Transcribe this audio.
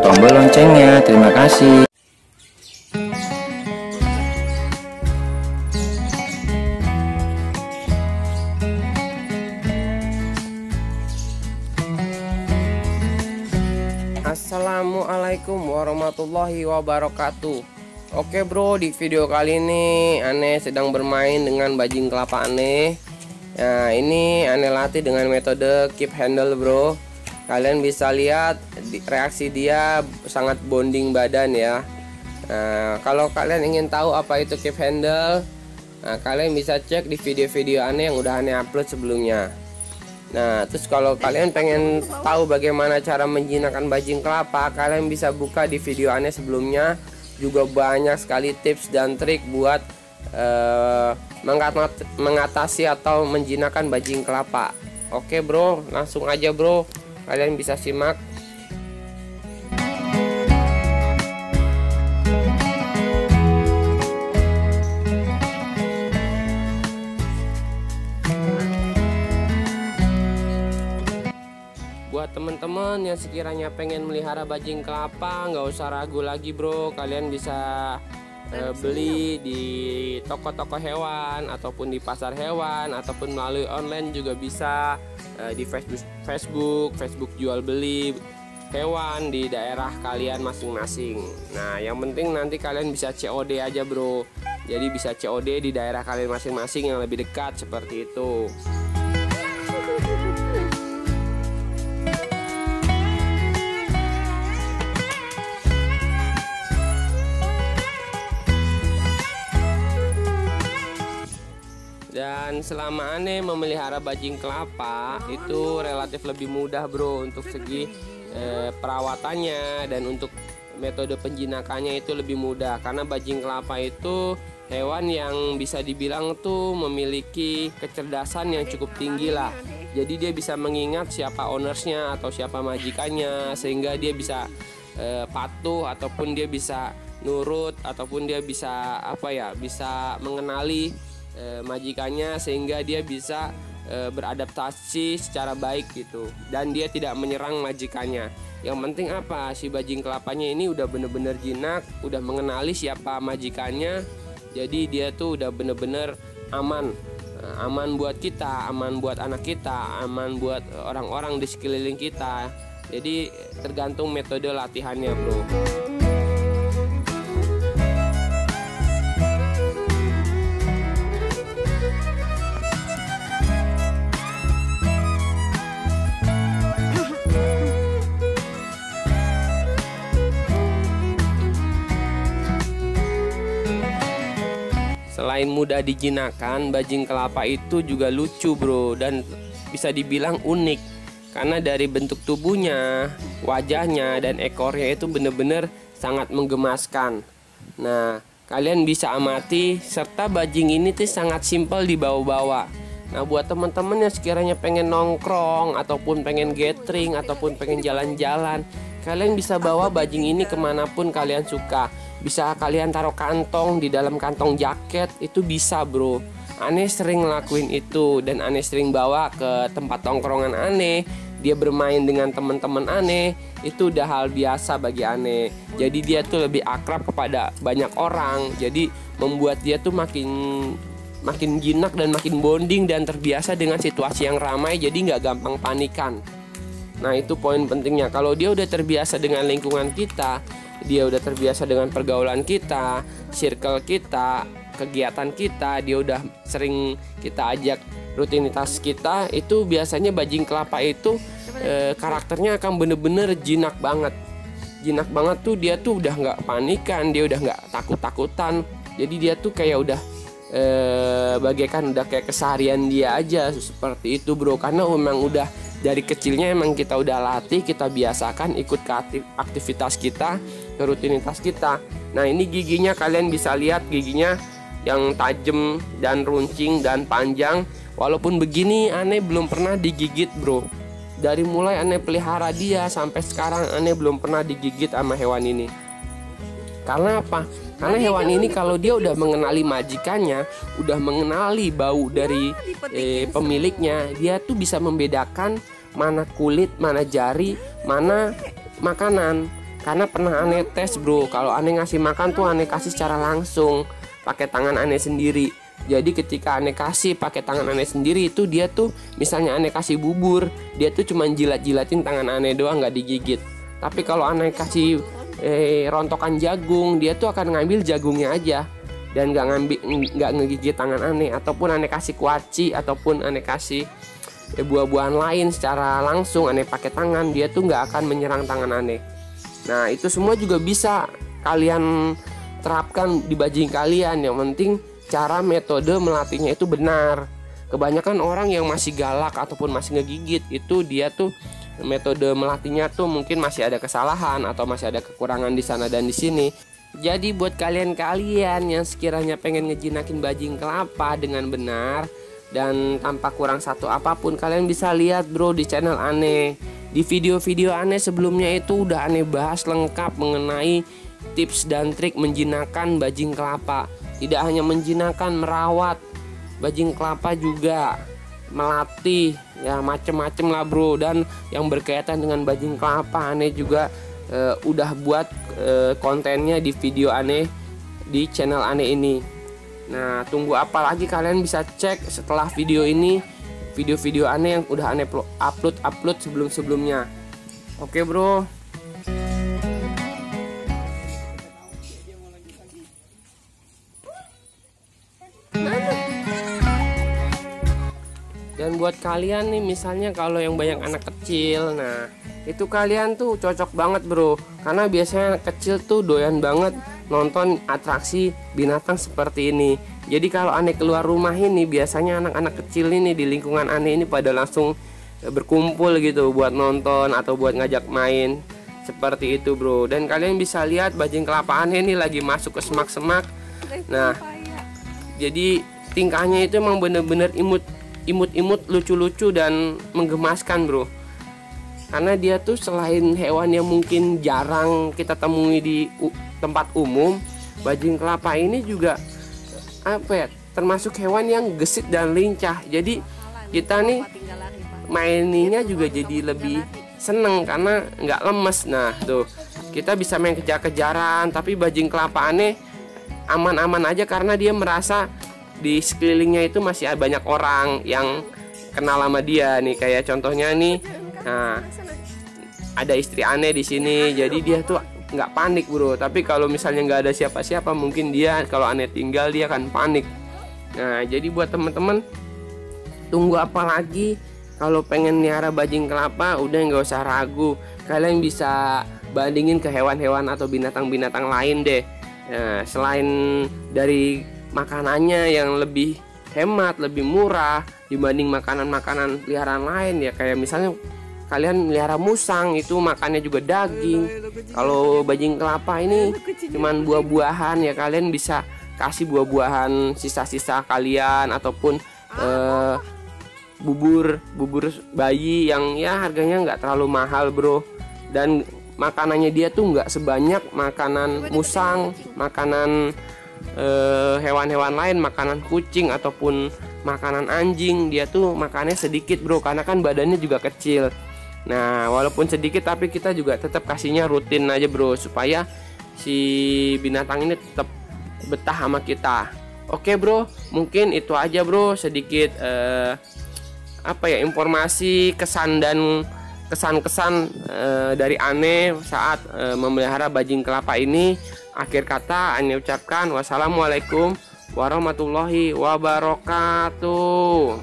tombol loncengnya. Terima kasih. Assalamualaikum warahmatullahi wabarakatuh. Oke bro, di video kali ini Ane sedang bermain dengan bajing kelapa Ane. Nah, ini Ane latih dengan metode keep handle bro. Kalian bisa lihat reaksi dia sangat bonding badan ya. Nah, kalau kalian ingin tahu apa itu keep handle, nah, kalian bisa cek di video-video Ane yang udah Ane upload sebelumnya. Nah, terus kalau kalian pengen tahu bagaimana cara menjinakkan bajing kelapa, kalian bisa buka di video Ane sebelumnya. Juga banyak sekali tips dan trik buat mengatasi atau menjinakkan bajing kelapa. Oke bro, langsung aja bro, kalian bisa simak. Buat teman-teman yang sekiranya pengen melihara bajing kelapa, nggak usah ragu lagi bro. Kalian bisa beli di toko-toko hewan ataupun di pasar hewan ataupun melalui online juga bisa, di Facebook jual beli hewan di daerah kalian masing-masing. Nah, yang penting nanti kalian bisa COD aja bro. Jadi bisa COD di daerah kalian masing-masing yang lebih dekat seperti itu. Dan selama Ane memelihara bajing kelapa itu relatif lebih mudah bro untuk segi perawatannya, dan untuk metode penjinakannya itu lebih mudah karena bajing kelapa itu hewan yang bisa dibilang tuh memiliki kecerdasan yang cukup tinggi lah. Jadi dia bisa mengingat siapa ownersnya atau siapa majikannya, sehingga dia bisa patuh ataupun dia bisa nurut ataupun dia bisa bisa mengenali majikannya, sehingga dia bisa beradaptasi secara baik gitu, dan dia tidak menyerang majikannya. Yang penting apa, si bajing kelapanya ini udah bener-bener jinak, udah mengenali siapa majikannya, jadi dia tuh udah bener-bener aman. Aman buat kita, aman buat anak kita, aman buat orang-orang di sekeliling kita. Jadi tergantung metode latihannya bro. Selain mudah dijinakkan, bajing kelapa itu juga lucu bro, dan bisa dibilang unik karena dari bentuk tubuhnya, wajahnya, dan ekornya itu bener-bener sangat menggemaskan. Nah, kalian bisa amati, serta bajing ini tuh sangat simpel dibawa-bawa. Nah, buat teman-teman yang sekiranya pengen nongkrong ataupun pengen gathering ataupun pengen jalan-jalan, kalian bisa bawa bajing ini kemanapun kalian suka. Bisa kalian taruh kantong, di dalam kantong jaket, itu bisa bro. Ane sering ngelakuin itu, dan Ane sering bawa ke tempat tongkrongan Ane. Dia bermain dengan teman-teman Ane, itu udah hal biasa bagi Ane. Jadi dia tuh lebih akrab kepada banyak orang, jadi membuat dia tuh makin jinak dan makin bonding dan terbiasa dengan situasi yang ramai, jadi nggak gampang panikan. Nah, itu poin pentingnya. Kalau dia udah terbiasa dengan lingkungan kita, dia udah terbiasa dengan pergaulan kita, circle kita, kegiatan kita, dia udah sering kita ajak rutinitas kita, itu biasanya bajing kelapa itu karakternya akan bener-bener jinak banget. Jinak banget tuh, dia tuh udah nggak panikan, dia udah nggak takut-takutan. Jadi dia tuh kayak udah bagaikan udah kayak keseharian dia aja seperti itu bro. Karena memang udah dari kecilnya emang kita udah latih, kita biasakan ikut ke aktivitas kita, ke rutinitas kita. Nah, ini giginya kalian bisa lihat, giginya yang tajam dan runcing dan panjang. Walaupun begini, Ane belum pernah digigit bro. Dari mulai Ane pelihara dia sampai sekarang, Ane belum pernah digigit sama hewan ini. Karena apa? Karena hewan ini kalau dia udah mengenali majikannya, udah mengenali bau dari pemiliknya, dia tuh bisa membedakan mana kulit, mana jari, mana makanan. Karena pernah aneh tes bro, kalau aneh ngasih makan tuh aneh kasih secara langsung pakai tangan aneh sendiri. Jadi ketika aneh kasih pakai tangan aneh sendiri itu dia tuh misalnya aneh kasih bubur, dia tuh cuma jilat-jilatin tangan aneh doang, nggak digigit. Tapi kalau aneh kasih rontokan jagung, dia tuh akan ngambil jagungnya aja dan nggak ngegigit tangan aneh. Ataupun aneh kasih kuaci ataupun aneh kasih buah-buahan lain secara langsung aneh pakai tangan, dia tuh nggak akan menyerang tangan aneh. Nah itu semua juga bisa kalian terapkan di bajing kalian. Yang penting cara metode melatihnya itu benar. Kebanyakan orang yang masih galak ataupun masih ngegigit itu dia tuh metode melatihnya tuh mungkin masih ada kesalahan atau masih ada kekurangan di sana dan di sini. Jadi buat kalian-kalian yang sekiranya pengen ngejinakin bajing kelapa dengan benar dan tanpa kurang satu apapun, kalian bisa lihat bro di channel aneh. Di video-video aneh sebelumnya itu udah aneh bahas lengkap mengenai tips dan trik menjinakkan bajing kelapa. Tidak hanya menjinakkan, merawat bajing kelapa juga melatih ya macem-macem lah bro. Dan yang berkaitan dengan bajing kelapa aneh juga udah buat kontennya di video aneh di channel aneh ini. Nah tunggu apa lagi, kalian bisa cek setelah video ini video-video aneh yang udah aneh upload sebelum-sebelumnya. Oke bro. Dan buat kalian nih misalnya kalau yang banyak anak kecil, nah itu kalian tuh cocok banget bro, karena biasanya anak kecil tuh doyan banget nonton atraksi binatang seperti ini. Jadi kalau aneh keluar rumah ini biasanya anak-anak kecil ini di lingkungan aneh ini pada langsung berkumpul gitu buat nonton atau buat ngajak main seperti itu bro. Dan kalian bisa lihat bajing kelapa aneh ini lagi masuk ke semak-semak. Nah jadi tingkahnya itu emang bener-bener imut, lucu-lucu dan menggemaskan bro. Karena dia tuh selain hewan yang mungkin jarang kita temui di tempat umum, bajing kelapa ini juga termasuk hewan yang gesit dan lincah. Jadi kita nih maininnya juga jadi lebih seneng karena nggak lemes. Nah tuh kita bisa main kejar-kejaran, tapi bajing kelapa aneh aman-aman aja karena dia merasa di sekelilingnya itu masih banyak orang yang kenal sama dia nih. Kayak contohnya nih, nah ada istri aneh di sini, jadi dia tuh nggak panik bro. Tapi kalau misalnya nggak ada siapa-siapa, mungkin dia kalau aneh tinggal dia akan panik. Nah jadi buat teman-teman, tunggu apa lagi? Kalau pengen niara bajing kelapa, udah nggak usah ragu. Kalian bisa bandingin ke hewan-hewan atau binatang-binatang lain deh. Nah, selain dari makanannya yang lebih hemat, lebih murah dibanding makanan-makanan peliharaan lain ya, kayak misalnya kalian melihara musang itu makannya juga daging. Kalau bajing kelapa ini cuman buah-buahan ya, kalian bisa kasih buah-buahan sisa-sisa kalian ataupun bubur bayi yang ya harganya nggak terlalu mahal bro. Dan makanannya dia tuh nggak sebanyak makanan musang, makanan hewan-hewan lain, makanan kucing ataupun makanan anjing. Dia tuh makannya sedikit bro, karena kan badannya juga kecil. Nah walaupun sedikit tapi kita juga tetap kasihnya rutin aja bro, supaya si binatang ini tetap betah sama kita. Oke bro, mungkin itu aja bro, sedikit informasi kesan dan kesan-kesan dari aneh saat memelihara bajing kelapa ini. Akhir kata aneh ucapkan wassalamualaikum warahmatullahi wabarakatuh.